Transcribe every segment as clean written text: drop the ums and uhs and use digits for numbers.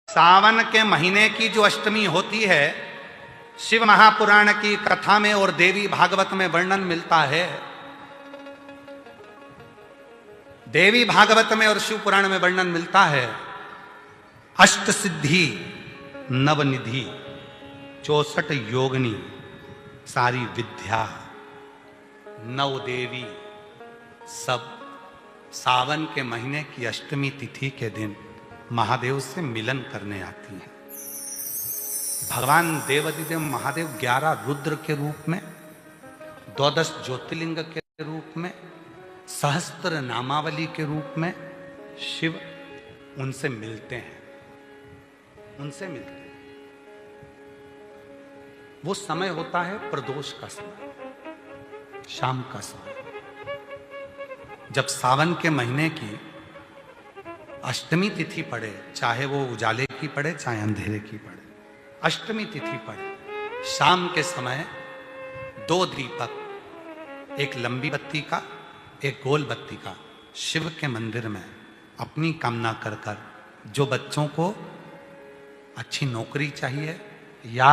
सावन के महीने की जो अष्टमी होती है, शिव महापुराण की कथा में और देवी भागवत में वर्णन मिलता है। देवी भागवत में और शिव पुराण में वर्णन मिलता है, अष्ट सिद्धि नवनिधि 64 योगिनी सारी विद्या नव देवी सब सावन के महीने की अष्टमी तिथि के दिन महादेव से मिलन करने आती हैं। भगवान देवाधिदेव महादेव 11 रुद्र के रूप में, 12 ज्योतिर्लिंग के रूप में, सहस्त्र नामावली के रूप में शिव उनसे मिलते हैं। वो समय होता है प्रदोष का समय, शाम का समय। जब सावन के महीने की अष्टमी तिथि पड़े, चाहे वो उजाले की पड़े चाहे अंधेरे की पड़े, अष्टमी तिथि पड़े, शाम के समय 2 दीपक, एक लंबी बत्ती का एक गोल बत्ती का, शिव के मंदिर में अपनी कामना कर कर, जो बच्चों को अच्छी नौकरी चाहिए या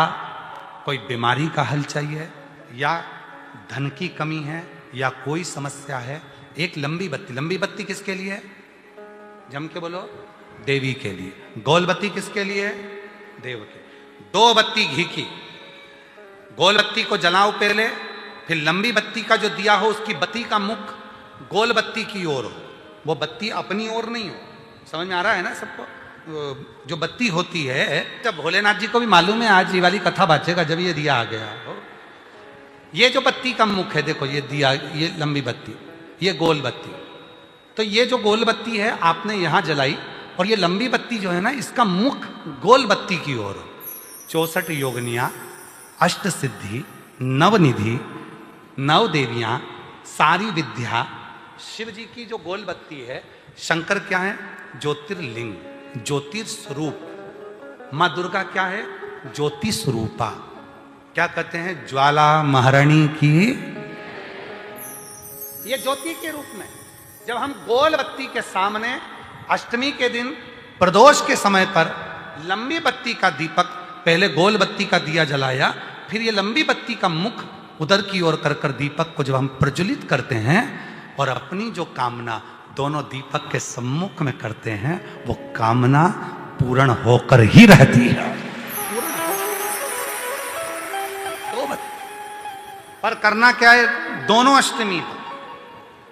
कोई बीमारी का हल चाहिए या धन की कमी है या कोई समस्या है, एक लंबी बत्ती किसके लिए है? जम के बोलो, देवी के लिए। गोल बत्ती किसके लिए? देव के। 2 बत्ती घी की, गोल बत्ती को जलाओ पहले, फिर लंबी बत्ती का जो दिया हो उसकी बत्ती का मुख गोल बत्ती की ओर हो, वो बत्ती अपनी ओर नहीं हो। समझ में आ रहा है ना सबको? जो बत्ती होती है, जब भोलेनाथ जी को भी मालूम है आज ये वाली कथा बाचेगा जब ये दिया आ गया हो। ये जो बत्ती का मुख है, देखो ये दिया, ये लंबी बत्ती, ये गोल बत्ती, तो ये जो गोल बत्ती है आपने यहां जलाई और ये लंबी बत्ती जो है ना, इसका मुख गोल बत्ती की ओर। 64 योगिनियां, अष्ट सिद्धि, नवनिधि, 9 देवियां, सारी विद्या, शिव जी की जो गोल बत्ती है। शंकर क्या है? ज्योतिर्लिंग, ज्योतिर्स्वरूप। मां दुर्गा क्या है? ज्योति स्वरूपा। क्या कहते हैं? ज्वाला महारानी की, ये ज्योति के रूप में। जब हम गोल बत्ती के सामने अष्टमी के दिन प्रदोष के समय पर लंबी बत्ती का दीपक, पहले गोल बत्ती का दिया जलाया, फिर ये लंबी बत्ती का मुख उधर की ओर कर कर दीपक को जब हम प्रज्वलित करते हैं और अपनी जो कामना दोनों दीपक के सम्मुख में करते हैं, वो कामना पूर्ण होकर ही रहती है। पर करना क्या है? दोनों अष्टमी पर,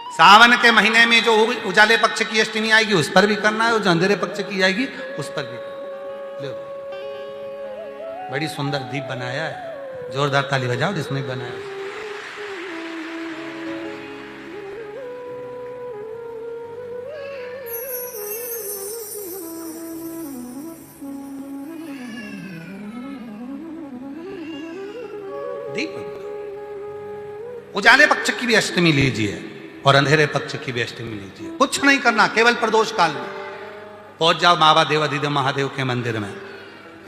सावन के महीने में जो उजाले पक्ष की अष्टमी आएगी उस पर भी करना है, और जो अंधेरे पक्ष की आएगी उस पर भी करना है। बड़ी सुंदर दीप बनाया है, जोरदार ताली बजाओ जिसने बनाया। दीप उजाले पक्ष की भी अष्टमी लीजिए और अंधेरे पक्ष की भी अष्टमी लीजिए। कुछ नहीं करना, केवल प्रदोष काल में पहुंच जाओ बाबा देवाधिदेव महादेव के मंदिर में।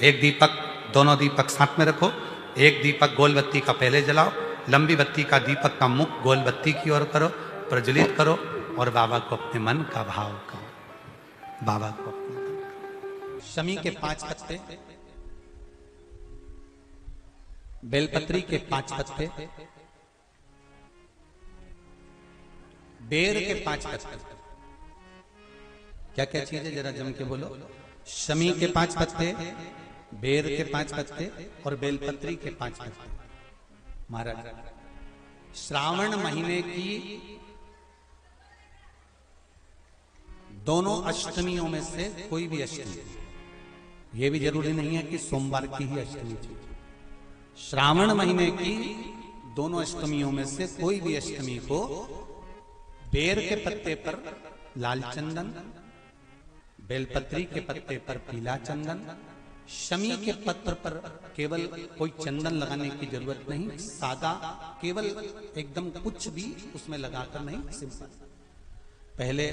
एक दीपक, दोनों दीपक साथ में रखो। एक दीपक गोल बत्ती का पहले जलाओ, लंबी बत्ती का दीपक का मुख गोल बत्ती की ओर करो, प्रज्वलित करो और बाबा को अपने मन का भाव कहो। बाबा को शमी के 5 पत्ते, बेलपत्री के 5 पत्ते, बेर के 5 पत्ते। क्या क्या चीज है जरा जम के बोलो? शमी के 5 पत्ते, बेर के 5 पत्ते और बेलपत्री के 5 पत्ते। महाराज, श्रावण महीने की दोनों अष्टमियों में से कोई भी अष्टमी, यह भी जरूरी नहीं है कि सोमवार की ही अष्टमी थी। श्रावण महीने की दोनों अष्टमियों में से कोई भी अष्टमी को बेर के पत्ते पर लाल चंदन, बेलपत्री के पत्ते पर पीला चंदन, शमी के पत्र पर केवल कोई चंदन लगाने की जरूरत नहीं, सादा, केवल एकदम कुछ भी उसमें लगाकर नहीं, सिंपल। पहले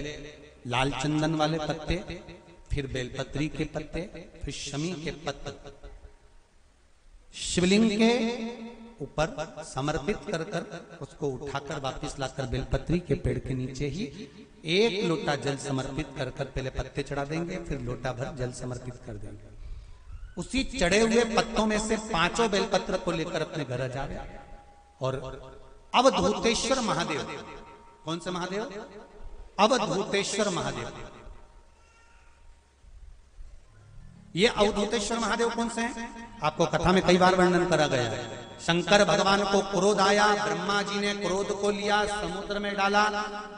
लाल चंदन वाले पत्ते, फिर बेलपत्री के पत्ते, फिर शमी के पत्ते शिवलिंग के ऊपर समर्पित कर कर उसको उठाकर वापस लाकर बेलपत्री के पेड़ के नीचे ही 1 लोटा जल समर्पित कर कर पहले पत्ते चढ़ा देंगे, फिर लोटा भर जल समर्पित कर देंगे। उसी चढ़े हुए पत्तों में से 5 बेलपत्र को लेकर अपने घर जा रहे और अवधूतेश्वर महादेव, कौन से महादेव? अवधूतेश्वर महादेव। ये अवधूतेश्वर महादेव कौन से हैं? आपको कथा में कई बार वर्णन करा गया है। शंकर भगवान को क्रोध आया, ब्रह्मा जी ने क्रोध को लिया, समुद्र में डाला।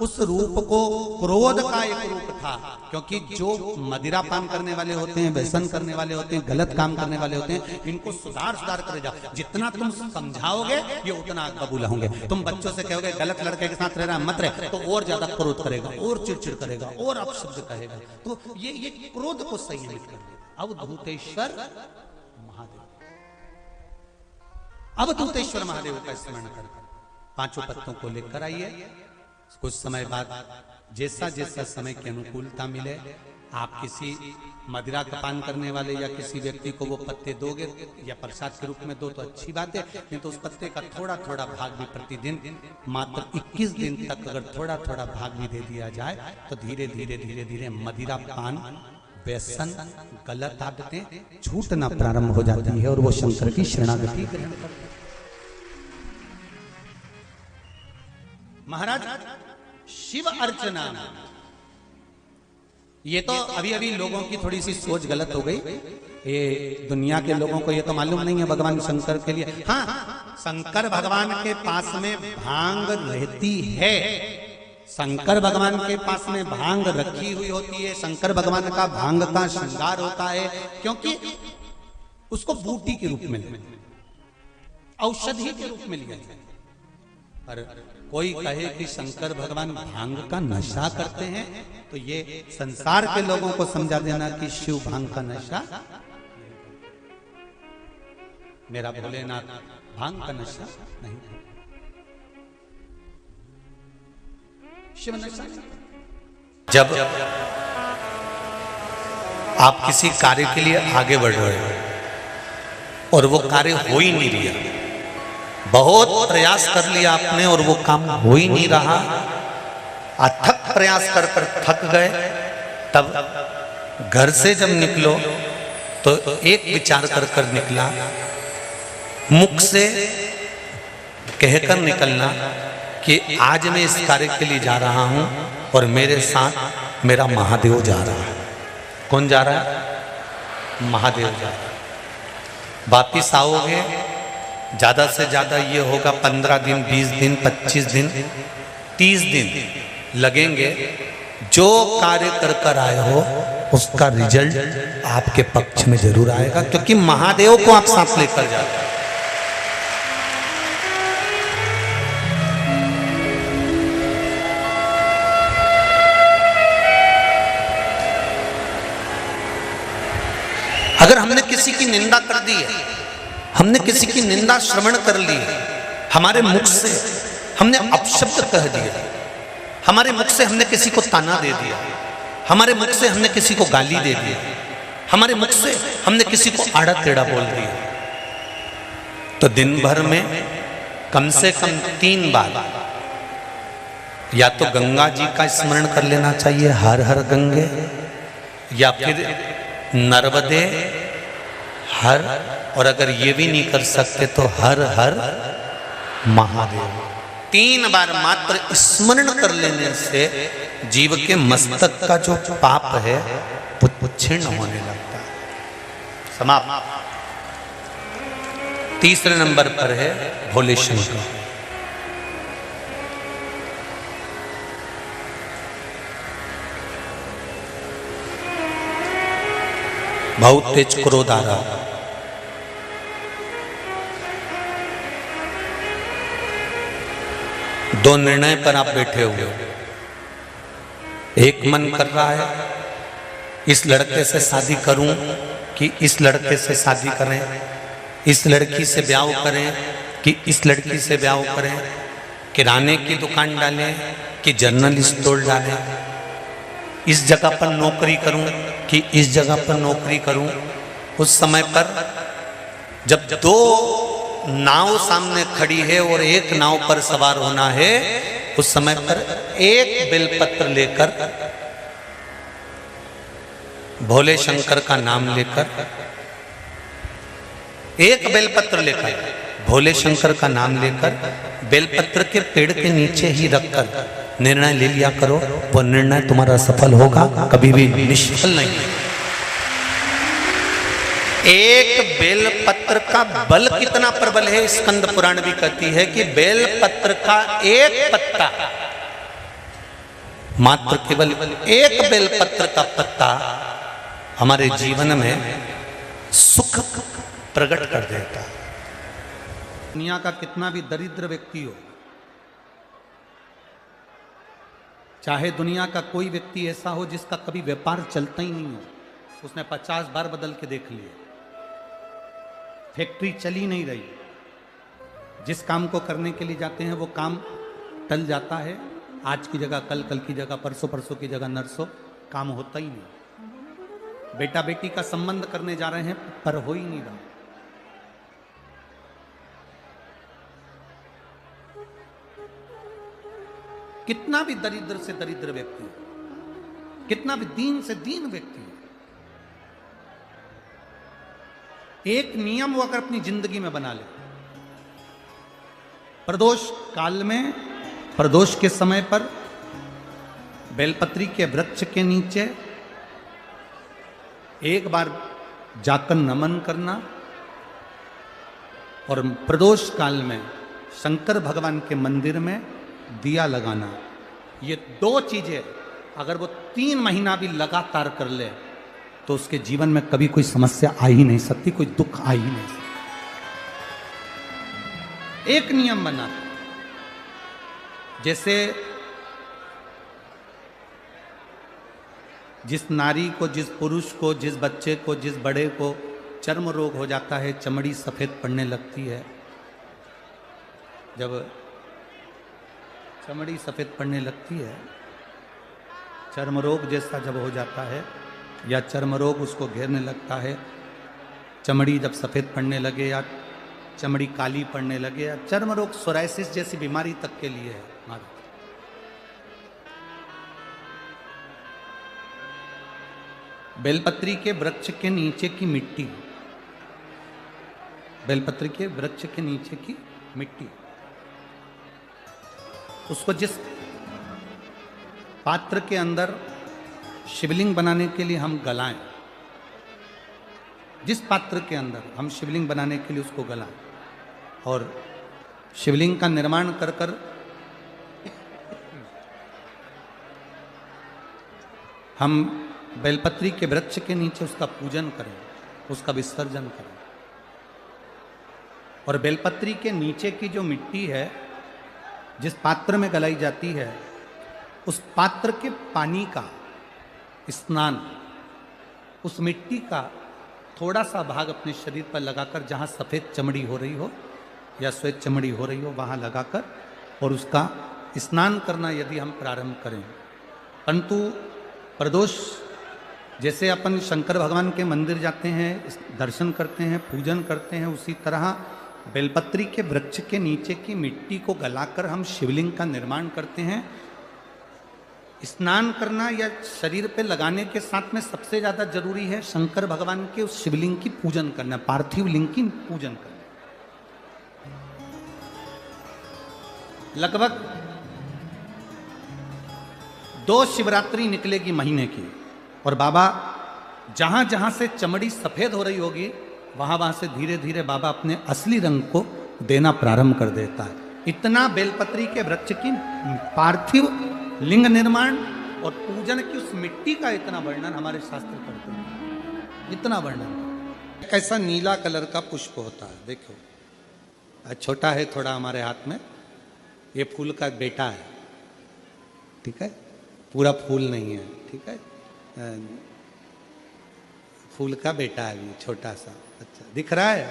उस रूप को क्रोध का एक रूप था, क्योंकि जो मदिरा पान करने वाले होते हैं, व्यसन करने वाले होते हैं, गलत काम करने वाले होते हैं, इनको सुधार कर जाओ। जितना तुम समझाओगे ये उतना कबूल होंगे। तुम बच्चों से कहोगे गलत लड़के के साथ रहना मत रहे, तो और ज्यादा क्रोध करेगा, और चिड़चिड़ करेगा, और अपशब्द कहेगा। तो ये क्रोध को संयमित कर देगा। अवधूतेश्वर महादेव, अवधूतेश्वर महादेव का स्मरण कर 5 पत्तों को लेकर आइए। कुछ समय बाद जैसा जैसा समय की अनुकूलता मिले, आप किसी मदिरा का पान करने वाले या किसी व्यक्ति को वो पत्ते दोगे या प्रसाद के रूप में दो तो अच्छी बात है, नहीं तो उस पत्ते का थोड़ा थोड़ा भाग भी प्रतिदिन मात्र 21 दिन तक अगर थोड़ा थोड़ा भाग भी दे दिया जाए तो धीरे धीरे धीरे धीरे मदिरा पान, व्यसन, गलत आदतें छूटना प्रारंभ हो जाती है और वो शंकर की शरणागति ग्रहण करते हैं। महाराज शिव अर्चना, ये तो अभी अभी लोगों की थोड़ी सी सोच गलत हो गई। ये दुनिया के लोगों को ये तो मालूम नहीं है भगवान शंकर के लिए। हाँ, शंकर भगवान के पास में भांग रहती है, शंकर भगवान के पास में भांग रखी हुई होती है। शंकर भगवान का भांग का श्रृंगार होता है, क्योंकि उसको बूटी के रूप में, औषधि के रूप में लिया जाए। पर कोई कहे कि शंकर भगवान भांग का नशा करते हैं, तो ये संसार के लोगों को समझा देना कि शिव भांग का नशा, मेरा भोलेनाथ भांग का नशा नहीं, शिव नशा नहीं। जब आप किसी कार्य के लिए आगे बढ़ रहे हो और वो कार्य हो ही नहीं रहा, बहुत प्रयास कर लिया आपने और वो काम हो ही नहीं रहा, अथक प्रयास कर कर थक गए, तब घर से जब निकलो तो एक विचार कर कर निकला, मुख से कहकर निकलना कि आज मैं इस कार्य के लिए जा रहा हूं और मेरे साथ मेरा महादेव जा रहा है। कौन जा रहा है? महादेव जा रहा है। वापिस आओगे, ज्यादा से ज्यादा ये होगा 15 दिन, 20 दिन, 25 दिन, 30 दिन लगेंगे। जो कार्य कर कर आए हो उसका रिजल्ट आपके पक्ष में जरूर आएगा, क्योंकि महादेव को आप साथ लेकर जाते हैं। अगर हमने किसी की निंदा कर दी है, हमने किसी की निंदा श्रवण कर ली है, हमारे मुख से हमने अपशब्द कह दिया, हमारे मुख से हमने किसी को ताना दे दिया, हमारे मुख से हमने किसी को गाली दे दी, हमारे मुख से हमने किसी को आड़ा टेढ़ा बोल दिया, तो दिन भर में कम से कम 3 बार या तो गंगा जी का स्मरण कर लेना चाहिए, हर हर गंगे, या फिर नर्मदे हर, और अगर ये भी नहीं कर सकते तो हर हर महादेव। 3 बार मात्र स्मरण कर लेने से जीव के मस्तक का जो पाप है वो क्षीण होने लगता है। समाप्त। तीसरे नंबर पर है भोले शंकर। बहुत तेज क्रोध आ रहा, दो निर्णय पर आप बैठे हुए हो। एक मन कर रहा है इस लड़के से शादी करूं कि इस लड़के से शादी करें, इस लड़की से ब्याह करें कि इस लड़की से ब्याह करें, किराने की दुकान डालें कि जनरल स्टोर डालें, इस जगह पर नौकरी करूं कि इस जगह पर नौकरी करूं। उस समय पर जब 2 नाव सामने खड़ी है और एक नाव पर सवार होना है, उस समय पर एक बेलपत्र लेकर, भोले शंकर का नाम लेकर, एक बेलपत्र लेकर, भोले शंकर का नाम लेकर, बेलपत्र के पेड़ के नीचे ही रखकर निर्णय ले लिया करो। वो निर्णय तुम्हारा सफल होगा, कभी भी निष्फल नहीं। एक बेलपत्र का बल कितना प्रबल है, स्कंद पुराण भी कहती है कि बेलपत्र का एक पत्ता, मात्र केवल एक बेलपत्र का पत्ता हमारे जीवन में सुख प्रकट कर देता है। दुनिया का कितना भी दरिद्र व्यक्ति हो, चाहे दुनिया का कोई व्यक्ति ऐसा हो जिसका कभी व्यापार चलता ही नहीं हो, उसने 50 बार बदल के देख लिए, फैक्ट्री चली नहीं रही, जिस काम को करने के लिए जाते हैं वो काम टल जाता है, आज की जगह कल, कल की जगह परसों, परसों की जगह नरसों, काम होता ही नहीं। बेटा बेटी का संबंध करने जा रहे हैं पर हो ही नहीं रहा। कितना भी दरिद्र से दरिद्र व्यक्ति हो, कितना भी दीन से दीन व्यक्ति हो, एक नियम वो अगर अपनी जिंदगी में बना ले, प्रदोष काल में, प्रदोष के समय पर बेलपत्री के वृक्ष के नीचे एक बार जाकर नमन करना और प्रदोष काल में शंकर भगवान के मंदिर में दिया लगाना, ये दो चीजें अगर वो 3 महीना भी लगातार कर ले तो उसके जीवन में कभी कोई समस्या आ ही नहीं सकती, कोई दुख आ ही नहीं सकता। एक नियम बना, जैसे जिस नारी को, जिस पुरुष को, जिस बच्चे को, जिस बड़े को चर्म रोग हो जाता है, चमड़ी सफेद पड़ने लगती है, जब चमड़ी सफेद पड़ने लगती है, चर्म रोग जैसा जब हो जाता है या चर्म रोग उसको घेरने लगता है, चमड़ी जब सफेद पड़ने लगे या चमड़ी काली पड़ने लगे, या चर्म रोग सोराइसिस जैसी बीमारी तक के लिए है हमारे। बेलपत्री के वृक्ष के नीचे की मिट्टी, बेलपत्री के वृक्ष के नीचे की मिट्टी, उसको जिस पात्र के अंदर शिवलिंग बनाने के लिए हम गलाएं, जिस पात्र के अंदर हम शिवलिंग बनाने के लिए उसको गलाएं और शिवलिंग का निर्माण कर कर हम बेलपत्री के वृक्ष के नीचे उसका पूजन करें, उसका विसर्जन करें। और बेलपत्री के नीचे की जो मिट्टी है, जिस पात्र में गलाई जाती है, उस पात्र के पानी का स्नान, उस मिट्टी का थोड़ा सा भाग अपने शरीर पर लगाकर, जहाँ सफ़ेद चमड़ी हो रही हो या श्वेत चमड़ी हो रही हो वहाँ लगाकर और उसका स्नान करना यदि हम प्रारंभ करें। परंतु प्रदोष जैसे अपन शंकर भगवान के मंदिर जाते हैं, दर्शन करते हैं, पूजन करते हैं, उसी तरह बेलपत्री के वृक्ष के नीचे की मिट्टी को गलाकर हम शिवलिंग का निर्माण करते हैं। स्नान करना या शरीर पे लगाने के साथ में सबसे ज़्यादा जरूरी है शंकर भगवान के उस शिवलिंग की पूजन करना, पार्थिव लिंग की पूजन करना। लगभग 2 शिवरात्रि निकलेगी महीने की और बाबा जहां जहां से चमड़ी सफेद हो रही होगी वहां वहां से धीरे धीरे बाबा अपने असली रंग को देना प्रारंभ कर देता है। इतना बेलपत्री के वृक्ष की पार्थिव लिंग निर्माण और पूजन की उस मिट्टी का इतना वर्णन हमारे शास्त्र करते हैं, इतना वर्णन। कैसा नीला कलर का पुष्प होता है, देखो छोटा है थोड़ा हमारे हाथ में, ये फूल का बेटा है, ठीक है, पूरा फूल नहीं है, ठीक है, फूल का बेटा है भी छोटा सा। अच्छा दिख रहा है,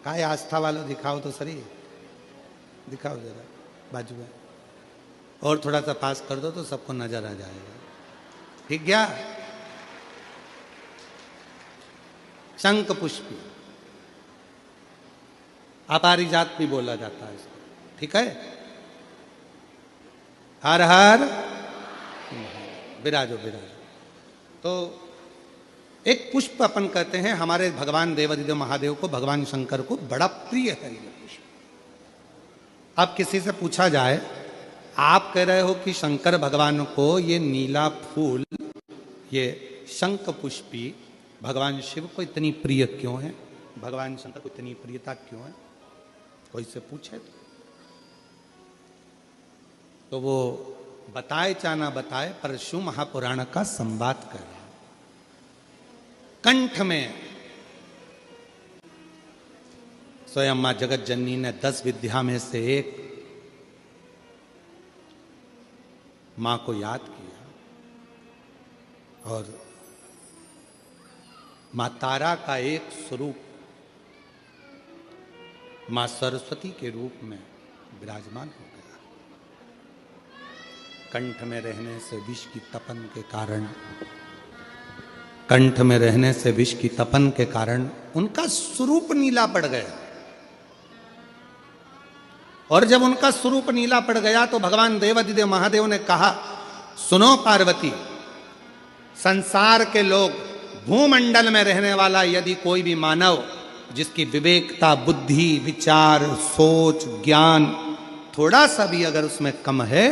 काय आस्था वालों दिखाओ तो सही, दिखाओ जरा बाजू में, और थोड़ा सा पास कर दो तो सबको नजर आ जाएगा। ठीक गया, शंख पुष्पी अपारिजात भी बोला जाता है इसको, ठीक है। हर हर विराजो विराजो। तो एक पुष्प अपन कहते हैं, हमारे भगवान देवादिदेव महादेव को, भगवान शंकर को बड़ा प्रिय है ये पुष्प। अब किसी से पूछा जाए, आप कह रहे हो कि शंकर भगवान को ये नीला फूल, ये शंख पुष्पी भगवान शिव को इतनी प्रिय क्यों है, भगवान शंकर को इतनी प्रियता क्यों है, कोई से पूछे तो वो बताए चाहे ना बताए, पर शिव महापुराण का संवाद कर रहे हैं। कंठ में स्वयं मां जगत जननी ने 10 विद्या में से एक मां को याद किया, और मां तारा का एक स्वरूप मां सरस्वती के रूप में विराजमान हो गया। कंठ में रहने से विष की तपन के कारण, कंठ में रहने से विष की तपन के कारण उनका स्वरूप नीला पड़ गया। और जब उनका स्वरूप नीला पड़ गया तो भगवान देवादिदेव महादेव ने कहा, सुनो पार्वती, संसार के लोग, भूमंडल में रहने वाला यदि कोई भी मानव जिसकी विवेकता, बुद्धि, विचार, सोच, ज्ञान थोड़ा सा भी अगर उसमें कम है,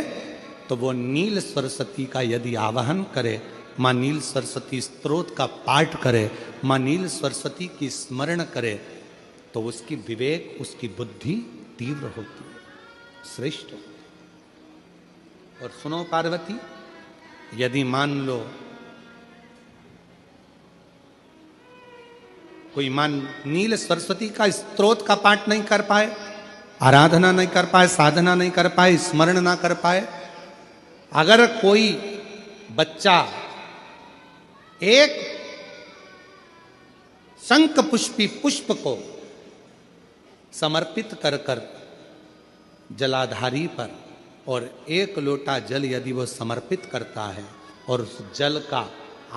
तो वो नील सरस्वती का यदि आवाहन करे, मां नील सरस्वती स्तोत्र का पाठ करे, मां नील सरस्वती की स्मरण करे, तो उसकी विवेक, उसकी बुद्धि तीव्र होती है, श्रेष्ठ होती है। और सुनो पार्वती, यदि मान लो कोई नील सरस्वती का स्तोत्र का पाठ नहीं कर पाए, आराधना नहीं कर पाए, साधना नहीं कर पाए, स्मरण ना कर पाए, अगर कोई बच्चा एक शंख पुष्पी पुष्प को समर्पित कर कर जलाधारी पर, और 1 लोटा जल यदि वो समर्पित करता है, और उस जल का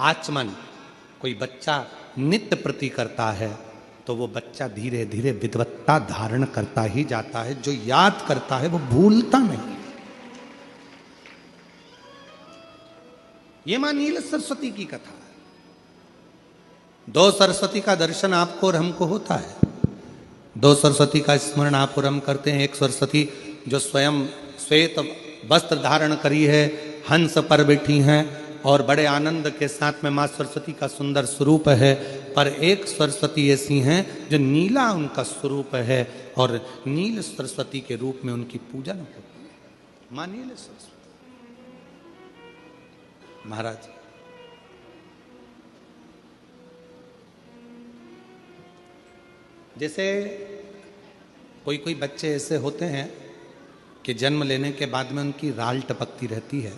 आचमन कोई बच्चा नित्य प्रति करता है, तो वो बच्चा धीरे धीरे विद्वत्ता धारण करता ही जाता है। जो याद करता है वो भूलता नहीं। ये मां नील सरस्वती की कथा है। 2 सरस्वती का दर्शन आपको और हमको होता है, 2 सरस्वती का स्मरण आप और हम करते हैं। एक सरस्वती जो स्वयं श्वेत वस्त्र धारण करी है, हंस पर बैठी हैं और बड़े आनंद के साथ में मां सरस्वती का सुंदर स्वरूप है। पर एक सरस्वती ऐसी हैं जो नीला उनका स्वरूप है, और नील सरस्वती के रूप में उनकी पूजन होती है, मां नील सरस्वती। महाराज जैसे कोई कोई बच्चे ऐसे होते हैं कि जन्म लेने के बाद में उनकी राल टपकती रहती है,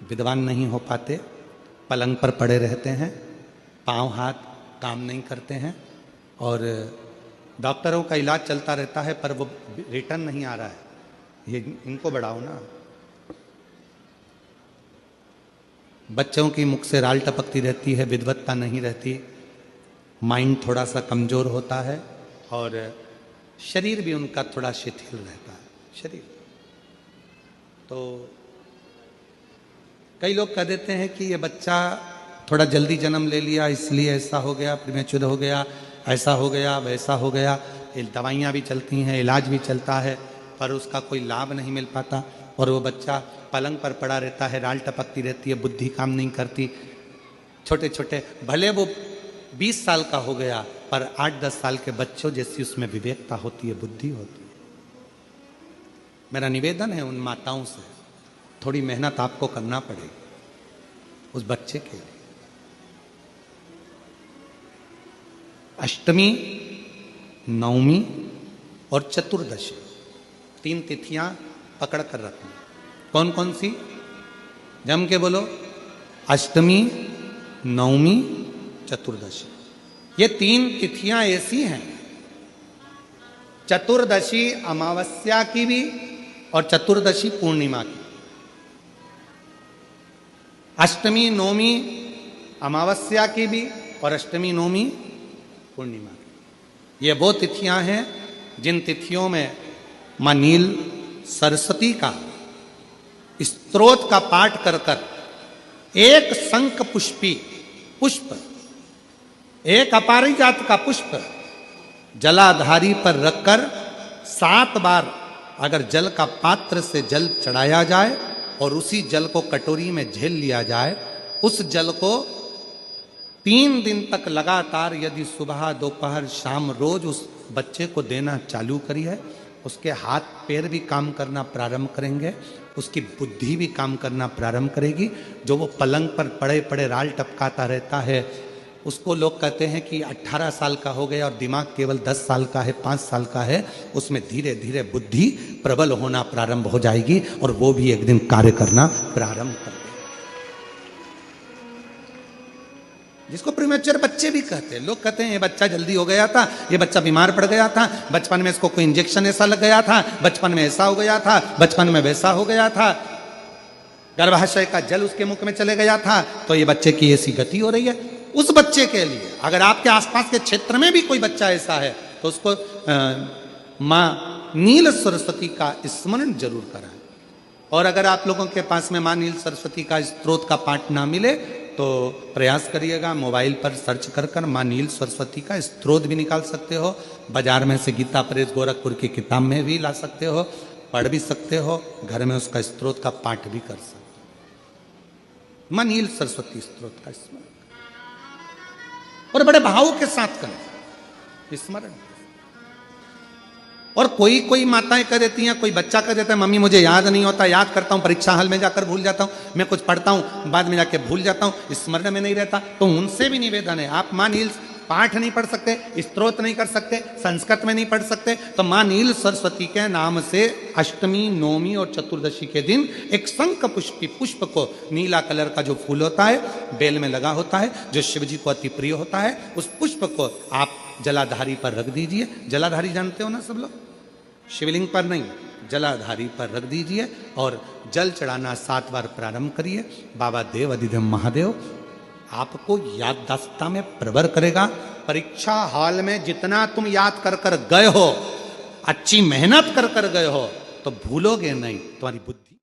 विद्वान नहीं हो पाते, पलंग पर पड़े रहते हैं, पांव हाथ काम नहीं करते हैं, और डॉक्टरों का इलाज चलता रहता है, पर वो रिटर्न नहीं आ रहा है। ये इनको बढ़ाओ ना। बच्चों की मुख से राल टपकती रहती है, विद्वत्ता नहीं रहती, माइंड थोड़ा सा कमजोर होता है, और शरीर भी उनका थोड़ा शिथिल रहता है शरीर। तो कई लोग कह देते हैं कि ये बच्चा थोड़ा जल्दी जन्म ले लिया, इसलिए ऐसा हो गया, प्रीमेच्योर हो गया, ऐसा हो गया, वैसा हो गया। दवाइयाँ भी चलती हैं, इलाज भी चलता है, पर उसका कोई लाभ नहीं मिल पाता, और वो बच्चा पलंग पर पड़ा रहता है, राल टपकती रहती है, बुद्धि काम नहीं करती। छोटे छोटे, भले वो 20 साल का हो गया, पर 8-10 साल के बच्चों जैसी उसमें विवेकता होती है, बुद्धि होती है। मेरा निवेदन है उन माताओं से, थोड़ी मेहनत आपको करना पड़ेगी उस बच्चे के लिए। अष्टमी, नवमी और चतुर्दशी 3 तिथियां पकड़ कर रखनी। कौन कौन सी? जम के बोलो। अष्टमी, नवमी, चतुर्दशी। ये 3 तिथियां ऐसी हैं, चतुर्दशी अमावस्या की भी और चतुर्दशी पूर्णिमा की। अष्टमी नवमी अमावस्या की भी और अष्टमी नवमी पूर्णिमा की। ये वो तिथियां हैं जिन तिथियों में मां नील सरस्वती का स्तोत्र का पाठ कर कर एक शंख पुष्पी पुष्प, एक अपरिजात का पुष्प जलाधारी पर रखकर 7 बार अगर जल का पात्र से जल चढ़ाया जाए और उसी जल को कटोरी में झेल लिया जाए, उस जल को 3 दिन तक लगातार यदि सुबह दोपहर शाम रोज उस बच्चे को देना चालू करी है, उसके हाथ पैर भी काम करना प्रारंभ करेंगे, उसकी बुद्धि भी काम करना प्रारंभ करेगी। जो वो पलंग पर पड़े पड़े राल टपकाता रहता है, उसको लोग कहते हैं कि 18 साल का हो गया और दिमाग केवल 10 साल का है, 5 साल का है, उसमें धीरे धीरे बुद्धि प्रबल होना प्रारंभ हो जाएगी और वो भी एक दिन कार्य करना प्रारंभ कर देगा। जिसको प्रीमेच्योर बच्चे भी कहते हैं। लोग कहते हैं ये बच्चा जल्दी हो गया था, ये बच्चा बीमार पड़ गया था, बचपन में इसको कोई इंजेक्शन ऐसा लग गया था, बचपन में ऐसा हो गया था, बचपन में वैसा हो गया था, गर्भाशय का जल उसके मुख में चले गया था, तो ये बच्चे की ऐसी गति हो रही है। उस बच्चे के लिए अगर आपके आसपास के क्षेत्र में भी कोई बच्चा ऐसा है तो उसको मां नील सरस्वती का स्मरण जरूर कराएं। और अगर आप लोगों के पास में मां नील सरस्वती का स्तोत्र का पाठ ना मिले तो प्रयास करिएगा, मोबाइल पर सर्च कर कर मां नील सरस्वती का स्तोत्र भी निकाल सकते हो। बाजार में से गीता प्रेस गोरखपुर की किताब में भी ला सकते हो, पढ़ भी सकते हो, घर में उसका स्तोत्र का पाठ भी कर सकते हो। मां नील सरस्वती स्तोत्र का स्मरण और बड़े भाव के साथ करें स्मरण। और कोई कोई माताएं कह देती हैं, कोई बच्चा कह देता है मम्मी मुझे याद नहीं होता, याद करता हूं परीक्षा हॉल में जाकर भूल जाता हूं, मैं कुछ पढ़ता हूं बाद में जाके भूल जाता हूं, स्मरण में नहीं रहता। तो उनसे भी निवेदन है, आप मां नील पाठ नहीं पढ़ सकते, स्तोत्र नहीं कर सकते, संस्कृत में नहीं पढ़ सकते, तो मां नील सरस्वती के नाम से अष्टमी, नवमी और चतुर्दशी के दिन एक शंख पुष्पी पुष्प को, नीला कलर का जो फूल होता है बेल में लगा होता है, जो शिव जी को अति प्रिय होता है, उस पुष्प को आप जलाधारी पर रख दीजिए। जलाधारी जानते हो ना सब लोग, शिवलिंग पर नहीं, जलाधारी पर रख दीजिए और जल चढ़ाना 7 बार प्रारंभ करिए। बाबा देव अधिदेव महादेव आपको याददाश्तता में प्रवर करेगा। परीक्षा हॉल में जितना तुम याद कर कर गए हो, अच्छी मेहनत कर कर गए हो, तो भूलोगे नहीं, तुम्हारी बुद्धि